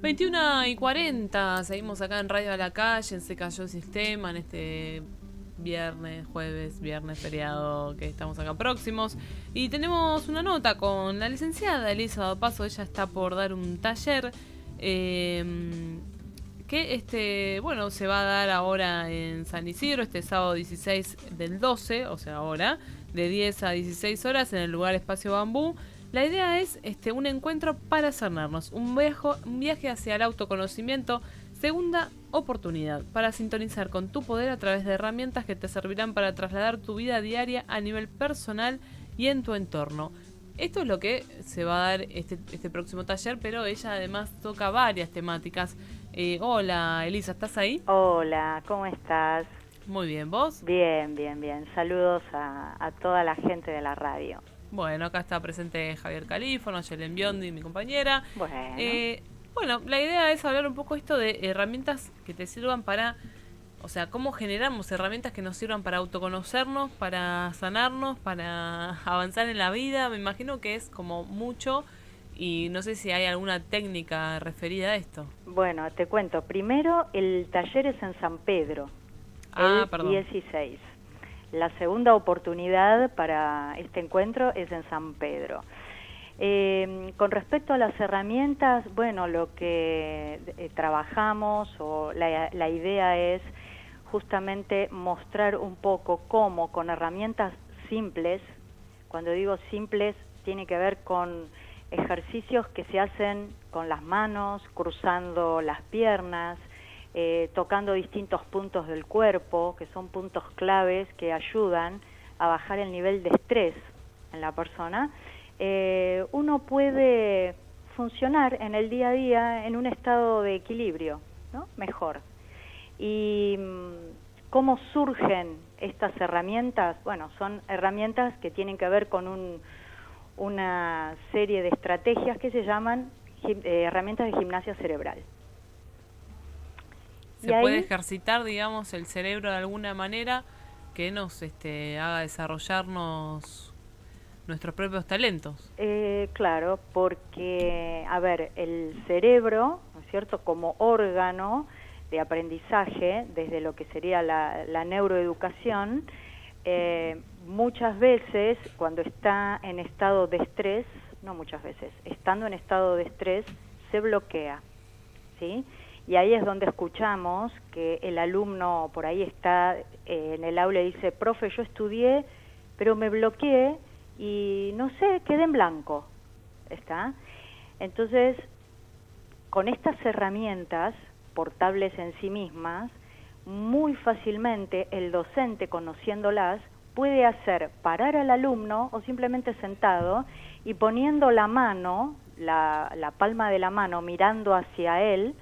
21:40, seguimos acá en Radio a la Calle, Se Cayó el Sistema, en este viernes feriado que estamos acá próximos. Y tenemos una nota con la licenciada Elisa Dopazo. Ella está por dar un taller que bueno, se va a dar ahora en San Isidro, este sábado 16 del 12, o sea ahora, de 10 a 16 horas en el lugar Espacio Bambú. La idea es un encuentro para sanarnos, un viaje hacia el autoconocimiento, segunda oportunidad para sintonizar con tu poder a través de herramientas que te servirán para trasladar tu vida diaria a nivel personal y en tu entorno. Esto es lo que se va a dar este próximo taller, pero ella además toca varias temáticas. Hola Elisa, ¿estás ahí? Hola, ¿cómo estás? Muy bien, ¿vos? Bien, bien, bien. Saludos a toda la gente de la radio. Bueno, acá está presente Javier Calífono, Yelen Biondi, mi compañera. Bueno. Bueno, la idea es hablar un poco esto de herramientas que te sirvan para, o sea, cómo generamos herramientas que nos sirvan para autoconocernos, para sanarnos, para avanzar en la vida. Me imagino que es como mucho y no sé si hay alguna técnica referida a esto. Bueno, te cuento. Primero, el taller es en San Pedro, Perdón. 16. La segunda oportunidad para este encuentro es en San Pedro. Con respecto a las herramientas, bueno, lo que trabajamos o la idea es justamente mostrar un poco cómo con herramientas simples, cuando digo simples, tiene que ver con ejercicios que se hacen con las manos, cruzando las piernas, tocando distintos puntos del cuerpo, que son puntos claves que ayudan a bajar el nivel de estrés en la persona. Uno puede funcionar en el día a día en un estado de equilibrio, ¿no? Mejor. ¿Y cómo surgen estas herramientas? Bueno, son herramientas que tienen que ver con una serie de estrategias que se llaman herramientas de gimnasia cerebral. ¿Se puede ejercitar, digamos, el cerebro de alguna manera que nos haga desarrollarnos nuestros propios talentos? Claro, porque, a ver, el cerebro, ¿no es cierto?, como órgano de aprendizaje, desde lo que sería la neuroeducación, muchas veces, cuando está en estado de estrés, no muchas veces, estando en estado de estrés, se bloquea, ¿sí? Y ahí es donde escuchamos que el alumno por ahí está en el aula y dice, profe, yo estudié, pero me bloqueé y no sé, quedé en blanco, ¿está? Entonces, con estas herramientas portables en sí mismas, muy fácilmente el docente, conociéndolas, puede hacer parar al alumno o simplemente sentado y poniendo la mano, la palma de la mano mirando hacia él,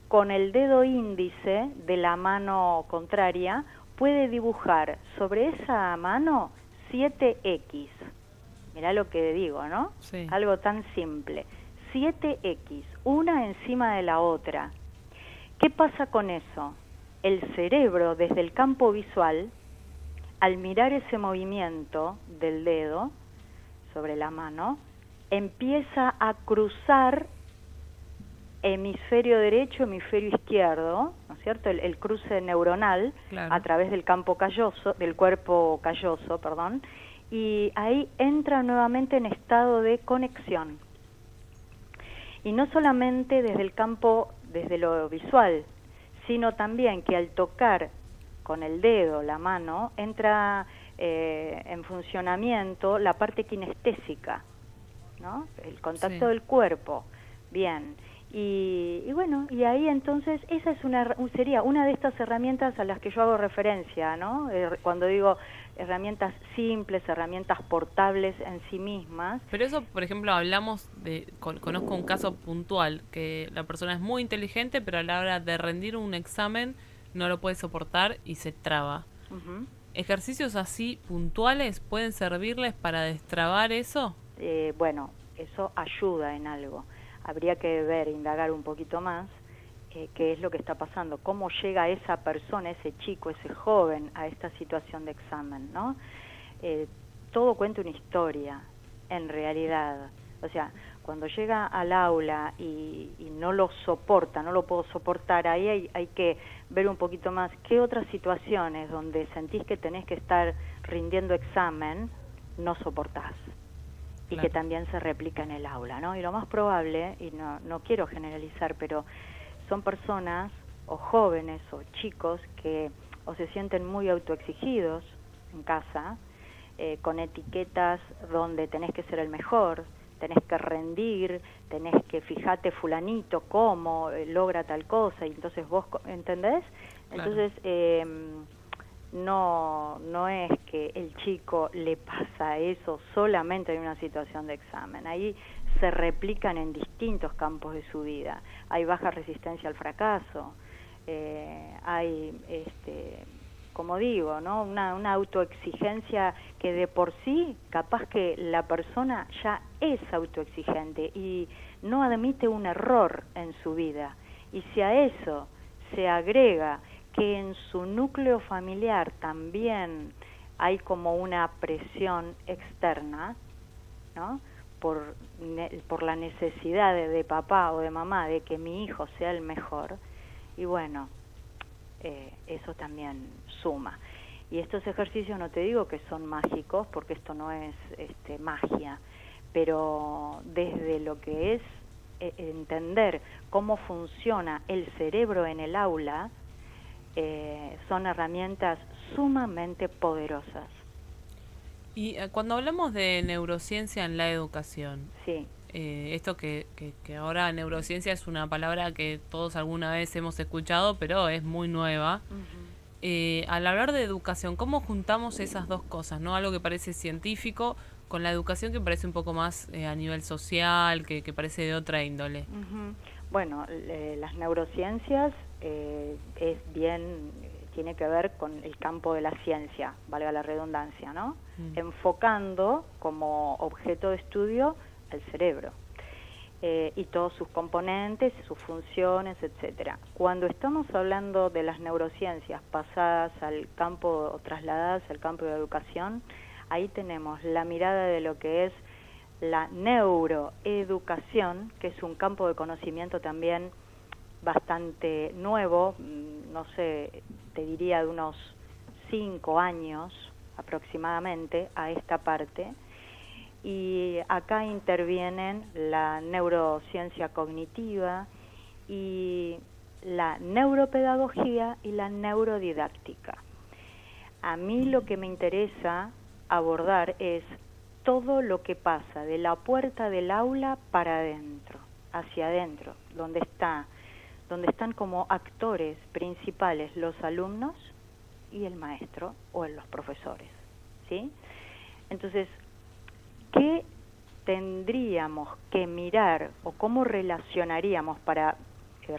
con el dedo índice de la mano contraria, puede dibujar sobre esa mano 7X. Mirá lo que digo, ¿no? Sí. Algo tan simple. 7X, una encima de la otra. ¿Qué pasa con eso? El cerebro, desde el campo visual, al mirar ese movimiento del dedo sobre la mano, empieza a cruzar hemisferio derecho, hemisferio izquierdo, ¿no es cierto? El cruce neuronal, claro, a través del campo calloso, del cuerpo calloso, perdón, y ahí entra nuevamente en estado de conexión. Y no solamente desde el campo, desde lo visual, sino también que al tocar con el dedo la mano, entra en funcionamiento la parte kinestésica, ¿no? El contacto del cuerpo. Bien. Y bueno, y ahí entonces esa sería una de estas herramientas a las que yo hago referencia, ¿no? Cuando digo herramientas simples, herramientas portables en sí mismas. Pero eso, por ejemplo, hablamos conozco un caso puntual, que la persona es muy inteligente, pero a la hora de rendir un examen no lo puede soportar y se traba. ¿Ejercicios así puntuales pueden servirles para destrabar eso? Bueno, eso ayuda en algo. Habría que ver, indagar un poquito más qué es lo que está pasando, cómo llega esa persona, ese chico, ese joven a esta situación de examen, ¿no? Todo cuenta una historia, en realidad. O sea, Cuando llega al aula y no lo soporta, no lo puedo soportar, ahí hay que ver un poquito más qué otras situaciones donde sentís que tenés que estar rindiendo examen no soportás y Claro. que también se replica en el aula, ¿no? Y lo más probable, y no quiero generalizar, pero son personas o jóvenes o chicos que o se sienten muy autoexigidos en casa, con etiquetas donde tenés que ser el mejor, tenés que rendir, tenés que fijate fulanito cómo logra tal cosa, y entonces vos, ¿entendés? Claro. Entonces, no es que el chico le pasa eso solamente en una situación de examen. Ahí se replican en distintos campos de su vida. Hay baja resistencia al fracaso, hay, como digo, ¿no? Una autoexigencia que de por sí, capaz que la persona ya es autoexigente y no admite un error en su vida. Y si a eso se agrega que en su núcleo familiar también hay como una presión externa, ¿no? Por la necesidad de papá o de mamá de que mi hijo sea el mejor, y bueno, eso también suma. Y estos ejercicios no te digo que son mágicos, porque esto no es magia, pero desde lo que es entender cómo funciona el cerebro en el aula, son herramientas sumamente poderosas. Y cuando hablamos de neurociencia en la educación, Sí. Esto que ahora neurociencia es una palabra que todos alguna vez hemos escuchado, pero es muy nueva. Al hablar de educación, ¿cómo juntamos esas dos cosas, ¿no? Algo que parece científico con la educación que parece un poco más a nivel social, que parece de otra índole. Bueno, las neurociencias tiene que ver con el campo de la ciencia, valga la redundancia, ¿no? Enfocando como objeto de estudio el cerebro y todos sus componentes, sus funciones, etcétera. Cuando estamos hablando de las neurociencias pasadas al campo o trasladadas al campo de la educación, ahí tenemos la mirada de lo que es la neuroeducación, que es un campo de conocimiento también bastante nuevo, no sé, te diría de unos 5 años aproximadamente a esta parte, y acá intervienen la neurociencia cognitiva y la neuropedagogía y la neurodidáctica. A mí lo que me interesa abordar es todo lo que pasa de la puerta del aula para adentro, hacia adentro, donde están como actores principales los alumnos y el maestro o los profesores, ¿sí? Entonces, ¿qué tendríamos que mirar o cómo relacionaríamos para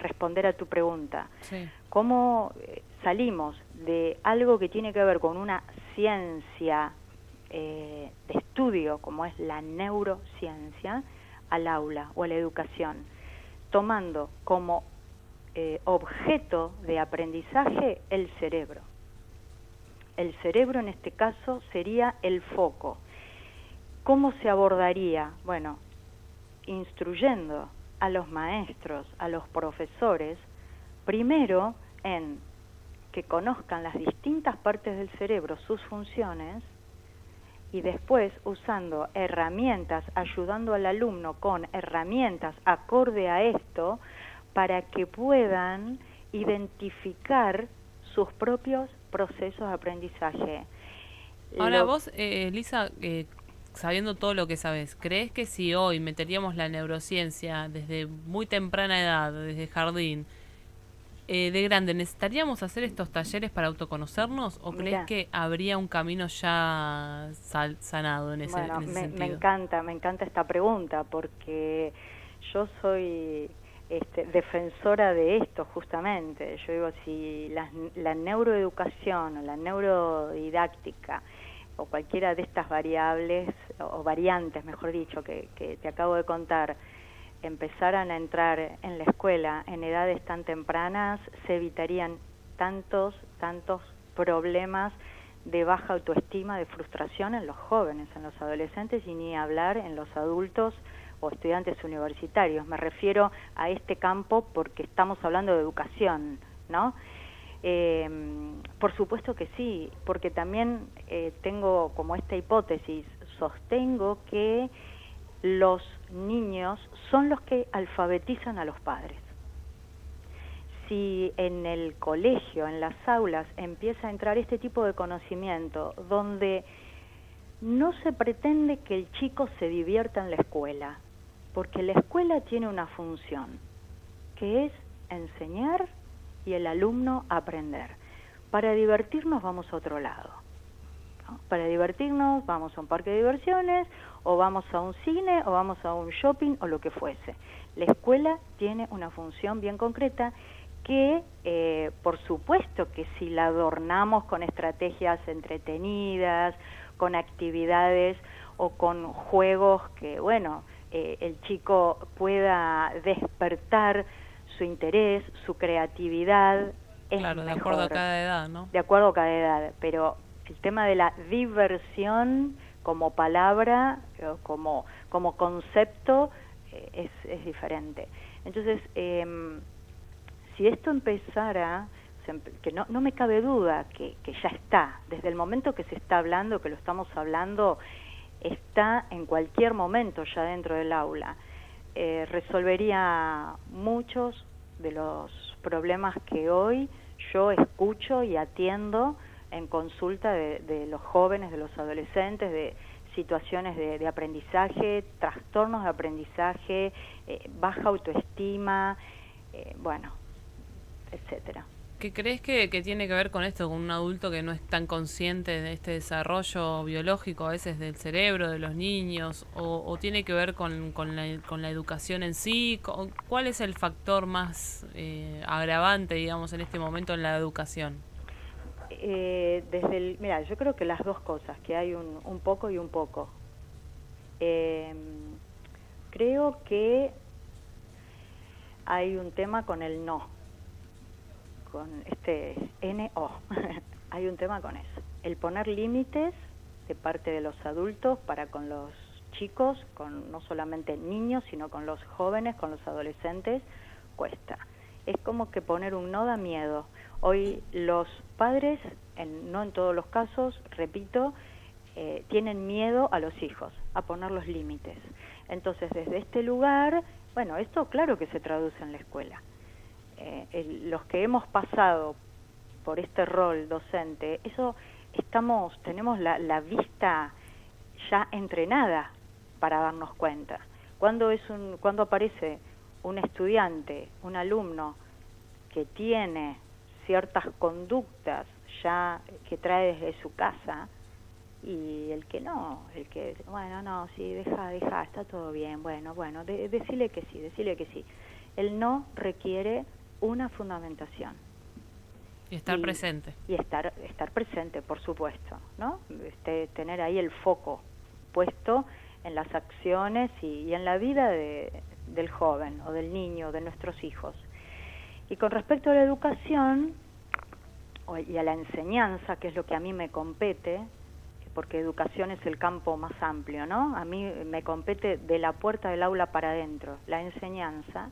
responder a tu pregunta? Sí. ¿Cómo salimos de algo que tiene que ver con una ciencia de estudio, como es la neurociencia, al aula o a la educación, tomando como objeto de aprendizaje el cerebro? El cerebro en este caso sería el foco. ¿Cómo se abordaría? Bueno, instruyendo a los maestros, a los profesores, primero en que conozcan las distintas partes del cerebro, sus funciones, y después usando herramientas, ayudando al alumno con herramientas acorde a esto, para que puedan identificar sus propios procesos de aprendizaje. Ahora vos, Lisa, sabiendo todo lo que sabes, ¿crees que si hoy meteríamos la neurociencia desde muy temprana edad, desde jardín, de grande, necesitaríamos hacer estos talleres para autoconocernos? ¿O crees que habría un camino ya sanado en ese sentido? Me encanta esta pregunta, porque yo soy defensora de esto justamente. Yo digo, si la neuroeducación o la neurodidáctica o cualquiera de estas variables, o variantes, mejor dicho, que te acabo de contar, empezaran a entrar en la escuela en edades tan tempranas, se evitarían tantos problemas de baja autoestima, de frustración en los jóvenes, en los adolescentes, y ni hablar en los adultos o estudiantes universitarios. Me refiero a este campo porque estamos hablando de educación, ¿no? Por supuesto que sí, porque también tengo como esta hipótesis, sostengo que los niños son los que alfabetizan a los padres. Si en el colegio, en las aulas, empieza a entrar este tipo de conocimiento, donde no se pretende que el chico se divierta en la escuela, porque la escuela tiene una función, que es enseñar y el alumno aprender. Para divertirnos vamos a otro lado, ¿no? Para divertirnos vamos a un parque de diversiones, o vamos a un cine, o vamos a un shopping, o lo que fuese. La escuela tiene una función bien concreta que, por supuesto que si la adornamos con estrategias entretenidas, con actividades o con juegos que, bueno, el chico pueda despertar su interés, su creatividad, es claro, de mejor. acuerdo a cada edad, ¿no? De acuerdo a cada edad, pero el tema de la diversión como palabra, como concepto, es diferente. Entonces, si esto empezara, que no me cabe duda que ya está, desde el momento que se está hablando, que lo estamos hablando, está en cualquier momento ya dentro del aula, resolvería muchos de los problemas que hoy yo escucho y atiendo en consulta de los jóvenes, de los adolescentes, de situaciones de aprendizaje, trastornos de aprendizaje, baja autoestima, bueno, etcétera. ¿Qué crees que tiene que ver con esto, con un adulto que no es tan consciente de este desarrollo biológico a veces del cerebro de los niños, o tiene que ver con la educación en sí? ¿Cuál es el factor más agravante, digamos, en este momento en la educación? Mira, yo creo que las dos cosas, que hay un poco y un poco. Creo que hay un tema con el no, con este NO. Hay un tema con eso. El poner límites de parte de los adultos para con los chicos, con no solamente niños, sino con los jóvenes, con los adolescentes, cuesta. Es como que poner un no da miedo. Hoy los padres, no en todos los casos, repito, tienen miedo a los hijos, a poner los límites. Entonces, desde este lugar, bueno, esto claro que se traduce en la escuela. Los que hemos pasado por este rol docente, tenemos la vista ya entrenada para darnos cuenta. Cuando aparece un estudiante, un alumno que tiene ciertas conductas ya que trae desde su casa, y el que bueno, no, sí, deja, está todo bien, bueno, decile que sí. El no requiere una fundamentación. Y estar presente. Y estar presente, por supuesto, ¿no? Tener ahí el foco puesto en las acciones y en la vida del joven o del niño, de nuestros hijos. Y con respecto a la educación y a la enseñanza, que es lo que a mí me compete, porque educación es el campo más amplio, ¿no? A mí me compete de la puerta del aula para adentro, la enseñanza.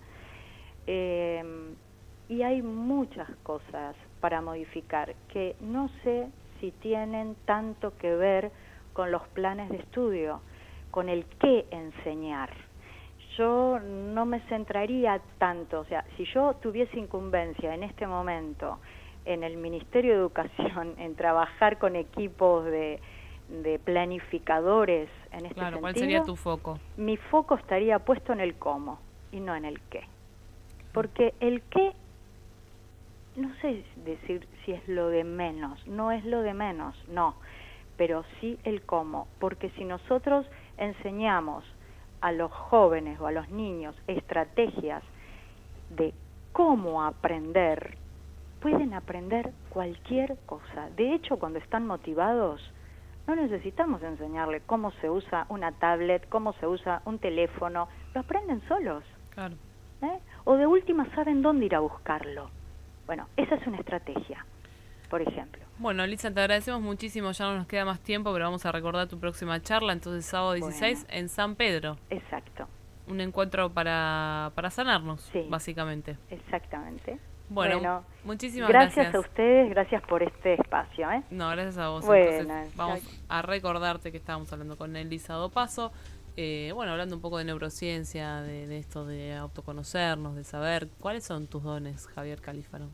Y hay muchas cosas para modificar que no sé si tienen tanto que ver con los planes de estudio, con el qué enseñar. Yo no me centraría tanto, o sea, si yo tuviese incumbencia en este momento en el Ministerio de Educación, en trabajar con equipos de planificadores en este sentido. ¿Cuál sería tu foco? Mi foco estaría puesto en el cómo y no en el qué. Porque el qué, no sé decir si es lo de menos, no es lo de menos, no, pero sí el cómo, porque si nosotros enseñamos a los jóvenes o a los niños estrategias de cómo aprender, pueden aprender cualquier cosa. De hecho, cuando están motivados, no necesitamos enseñarle cómo se usa una tablet, cómo se usa un teléfono, lo aprenden solos. Claro. O de última saben dónde ir a buscarlo. Bueno, esa es una estrategia, por ejemplo. Bueno, Lisa, te agradecemos muchísimo, ya no nos queda más tiempo, pero vamos a recordar tu próxima charla, entonces sábado 16 en San Pedro. Exacto. un encuentro para sanarnos, Sí. básicamente. Exactamente. Bueno, muchísimas gracias a ustedes, gracias por este espacio. No, gracias a vos. Bueno, entonces vamos a recordarte que estábamos hablando con Elisa Dopazo, hablando un poco de neurociencia, de esto de autoconocernos, de saber cuáles son tus dones, Javier Califano.